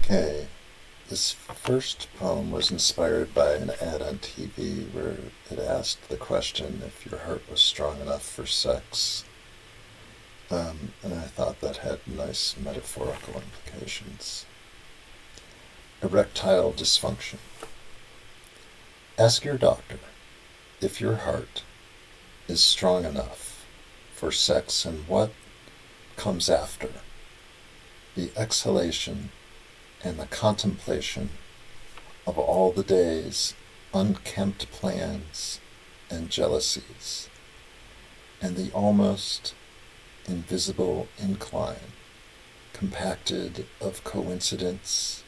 Okay, this first poem was inspired by an ad on TV where it asked the question if your heart was strong enough for sex. And I thought that had nice metaphorical implications. Erectile dysfunction. Ask your doctor if your heart is strong enough for sex and what comes after the exhalation and the contemplation of all the day's unkempt plans and jealousies, and the almost invisible incline, compacted of coincidence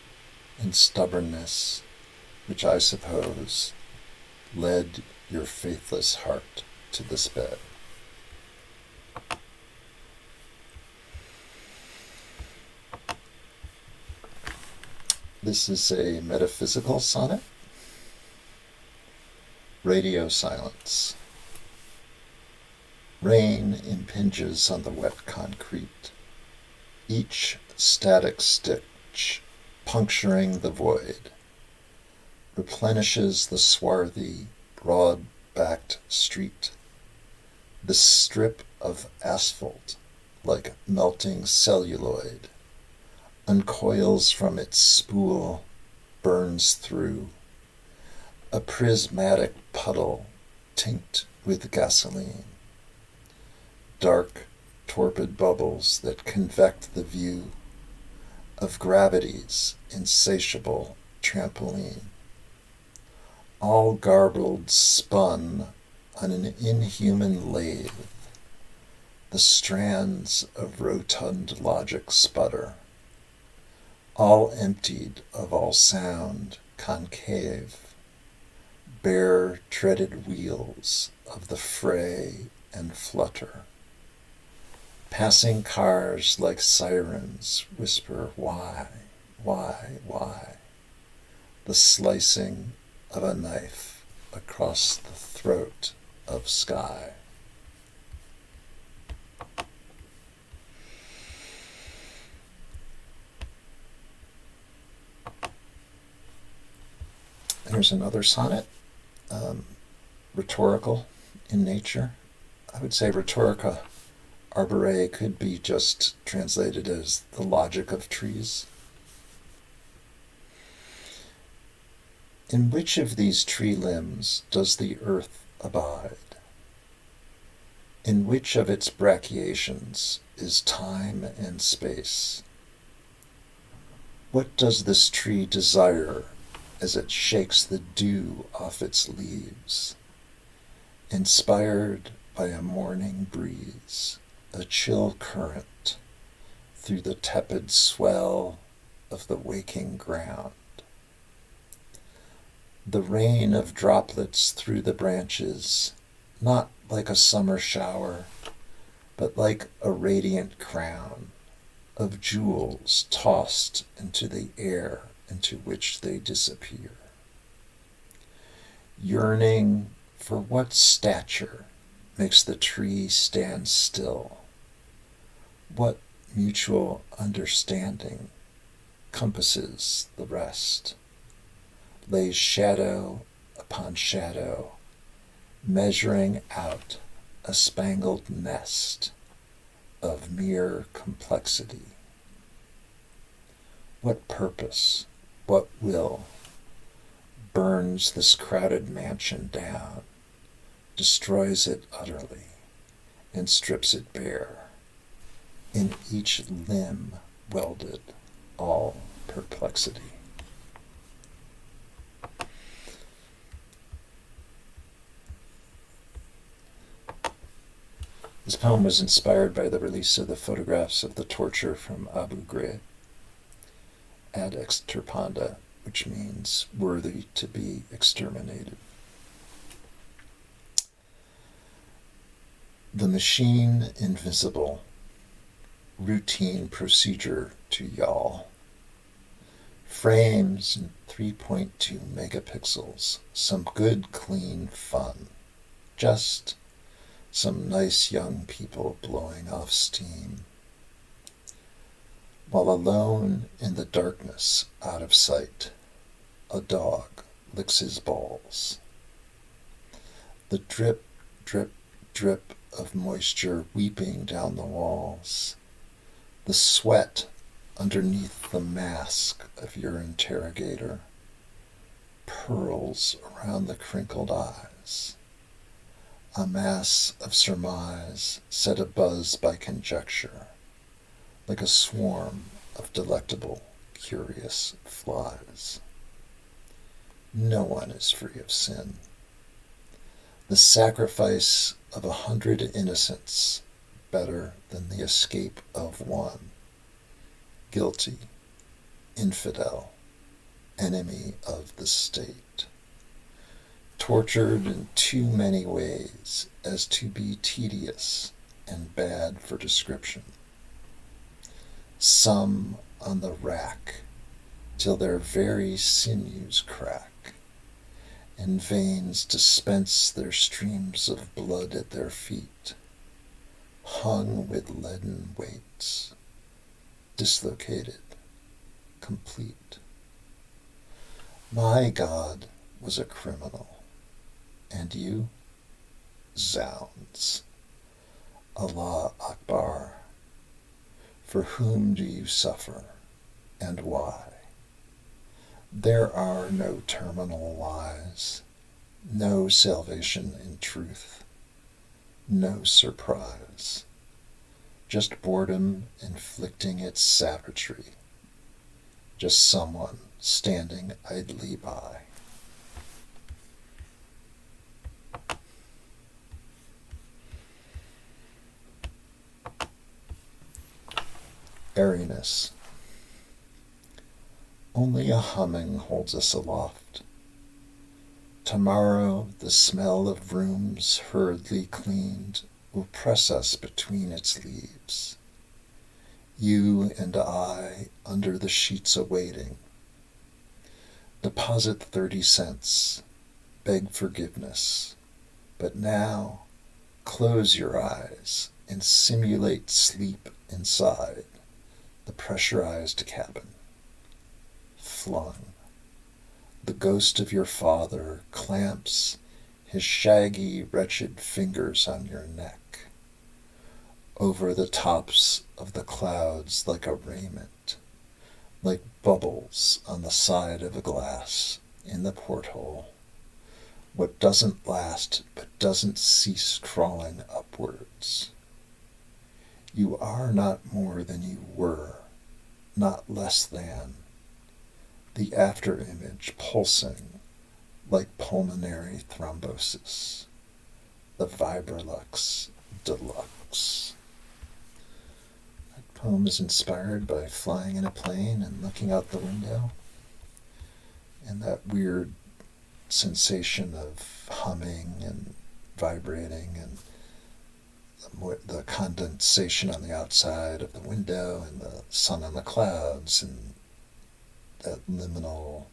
and stubbornness, which I suppose led your faithless heart to this bed. This is a metaphysical sonnet. Radio silence. Rain impinges on the wet concrete, each static stitch puncturing the void, replenishes the swarthy, broad-backed street. The strip of asphalt, like melting celluloid, uncoils from its spool, burns through, a prismatic puddle tinct with gasoline. Dark, torpid bubbles that convect the view of gravity's insatiable trampoline. All garbled, spun on an inhuman lathe, the strands of rotund logic sputter. All emptied of all sound, concave, bare treaded wheels of the fray and flutter. Passing cars like sirens whisper, why, why? The slicing of a knife across the throat of sky. Here's another sonnet, rhetorical in nature. I would say rhetorica arbore could be just translated as the logic of trees. In which of these tree limbs does the earth abide? In which of its brachiations is time and space? What does this tree desire as it shakes the dew off its leaves, inspired by a morning breeze, a chill current through the tepid swell of the waking ground? The rain of droplets through the branches, not like a summer shower, but like a radiant crown of jewels tossed into the air into which they disappear. Yearning for what stature makes the tree stand still? What mutual understanding compasses the rest? Lays shadow upon shadow, measuring out a spangled nest of mere complexity. What purpose, what will, burns this crowded mansion down, destroys it utterly, and strips it bare, in each limb welded all perplexity. This poem was inspired by the release of the photographs of the torture from Abu Ghraib, ad extirpanda, which means worthy to be exterminated. The machine invisible, routine procedure to y'all. Frames in 3.2 megapixels, some good clean fun. Just some nice young people blowing off steam. While alone in the darkness out of sight, a dog licks his balls. The drip, drip, drip of moisture weeping down the walls. The sweat underneath the mask of your interrogator. Pearls around the crinkled eyes. A mass of surmise set abuzz by conjecture, like a swarm of delectable, curious flies. No one is free of sin. The sacrifice of 100 innocents better than the escape of one. Guilty, infidel, enemy of the state. Tortured in too many ways as to be tedious and bad for description. Some on the rack till their very sinews crack, and veins dispense their streams of blood at their feet, hung with leaden weights, dislocated, complete. My God was a criminal, and you? Zounds. Allah Akbar. For whom do you suffer, and why? There are no terminal lies, no salvation in truth, no surprise, just boredom inflicting its savagery, just someone standing idly by. Airiness. Only a humming holds us aloft. Tomorrow the smell of rooms hurriedly cleaned will press us between its leaves. You and I under the sheets awaiting. Deposit 30 cents, beg forgiveness, but now close your eyes and simulate sleep inside the pressurized cabin. Flung. The ghost of your father clamps his shaggy, wretched fingers on your neck, over the tops of the clouds like a raiment, like bubbles on the side of a glass in the porthole. What doesn't last but doesn't cease crawling upwards. You are not more than you were, not less than. The after-image pulsing like pulmonary thrombosis. The Vibrolux Deluxe. That poem is inspired by flying in a plane and looking out the window, and that weird sensation of humming and vibrating and the condensation on the outside of the window and the sun on the clouds and that liminal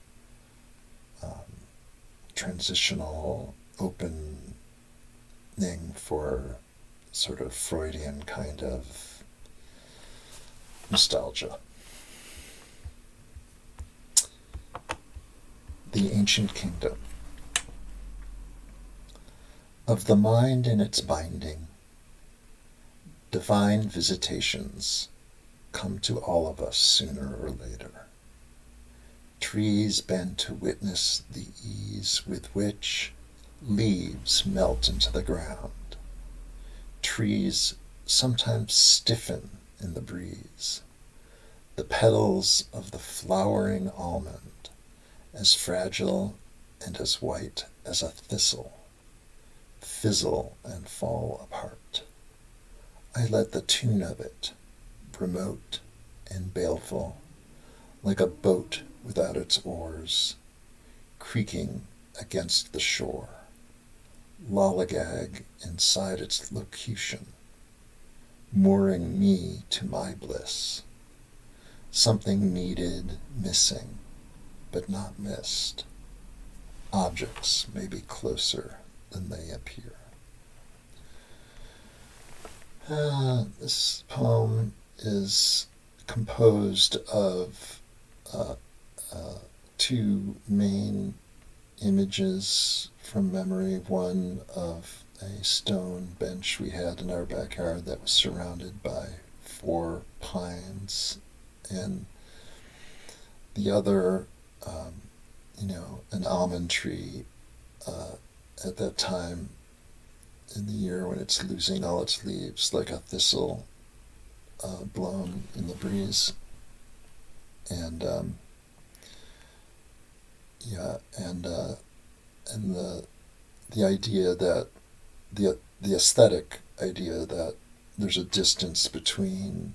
transitional opening for sort of Freudian kind of nostalgia. The Ancient Kingdom. Of the mind in its binding, divine visitations come to all of us sooner or later. Trees bend to witness the ease with which leaves melt into the ground. Trees sometimes stiffen in the breeze. The petals of the flowering almond, as fragile and as white as a thistle, fizzle and fall apart. I let the tune of it, remote and baleful, like a boat without its oars, creaking against the shore, lollygag inside its locution, mooring me to my bliss. Something needed, missing, but not missed. Objects may be closer than they appear. This poem is composed of uh, two main images from memory. One of a stone bench we had in our backyard that was surrounded by 4 pines, and the other, an almond tree at that time in the year when it's losing all its leaves, like a thistle blown in the breeze. And and the idea that the aesthetic idea that there's a distance between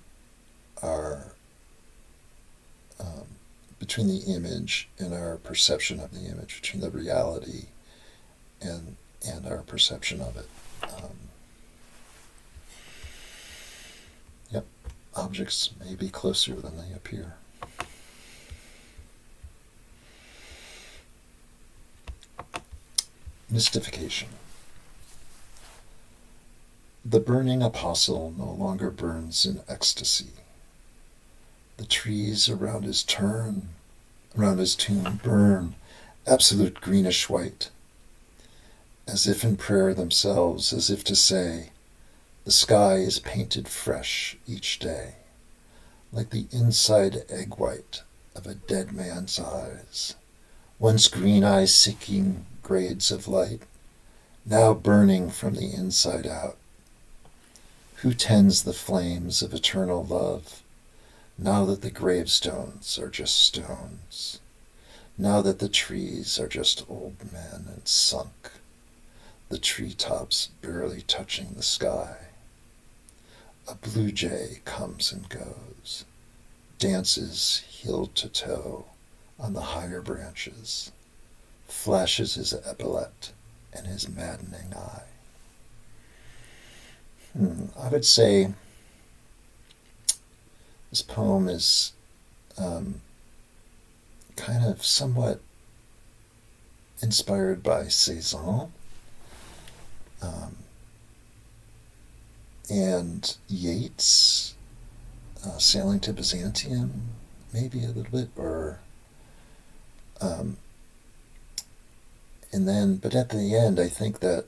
our between the image and our perception of the image, between the reality and our perception of it. Yep, objects may be closer than they appear. Mystification. The burning apostle no longer burns in ecstasy. The trees around his tomb burn absolute greenish white, as if in prayer themselves, as if to say, the sky is painted fresh each day, like the inside egg white of a dead man's eyes, once green eyes seeking grades of light, now burning from the inside out. Who tends the flames of eternal love, now that the gravestones are just stones, now that the trees are just old men and sunk, the treetops barely touching the sky? A blue jay comes and goes, dances heel to toe on the higher branches, flashes his epaulette and his maddening eye. I would say this poem is kind of somewhat inspired by Cézanne and Yeats, Sailing to Byzantium, maybe a little bit, or but at the end, I think that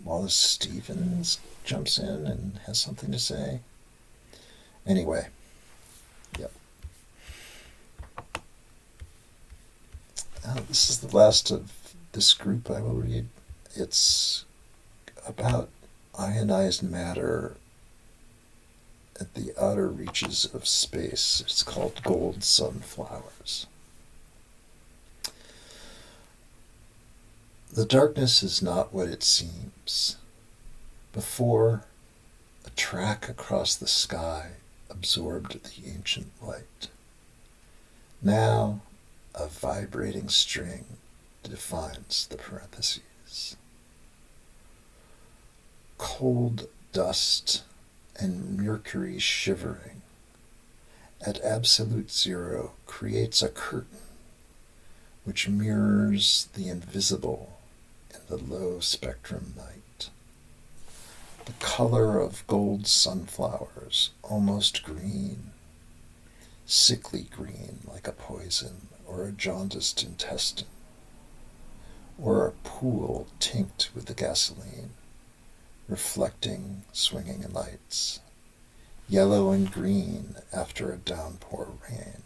Wallace Stevens jumps in and has something to say. Anyway, yep. This is the last of this group I will read. It's about ionized matter at the outer reaches of space. It's called Gold Sunflowers. The darkness is not what it seems. Before, a track across the sky absorbed the ancient light. Now, a vibrating string defines the parentheses. Cold dust and mercury shivering at absolute zero creates a curtain which mirrors the invisible in the low spectrum night. The color of gold sunflowers, almost green, sickly green like a poison or a jaundiced intestine, or a pool tinct with the gasoline, reflecting swinging lights, yellow and green after a downpour rain,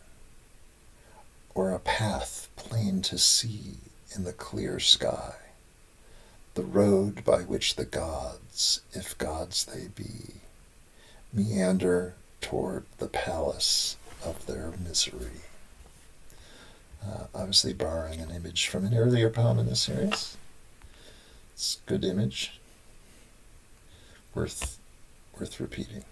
or a path plain to see in the clear sky, the road by which the gods, if gods they be, meander toward the palace of their misery. Obviously borrowing an image from an earlier poem in the series. It's a good image, worth repeating.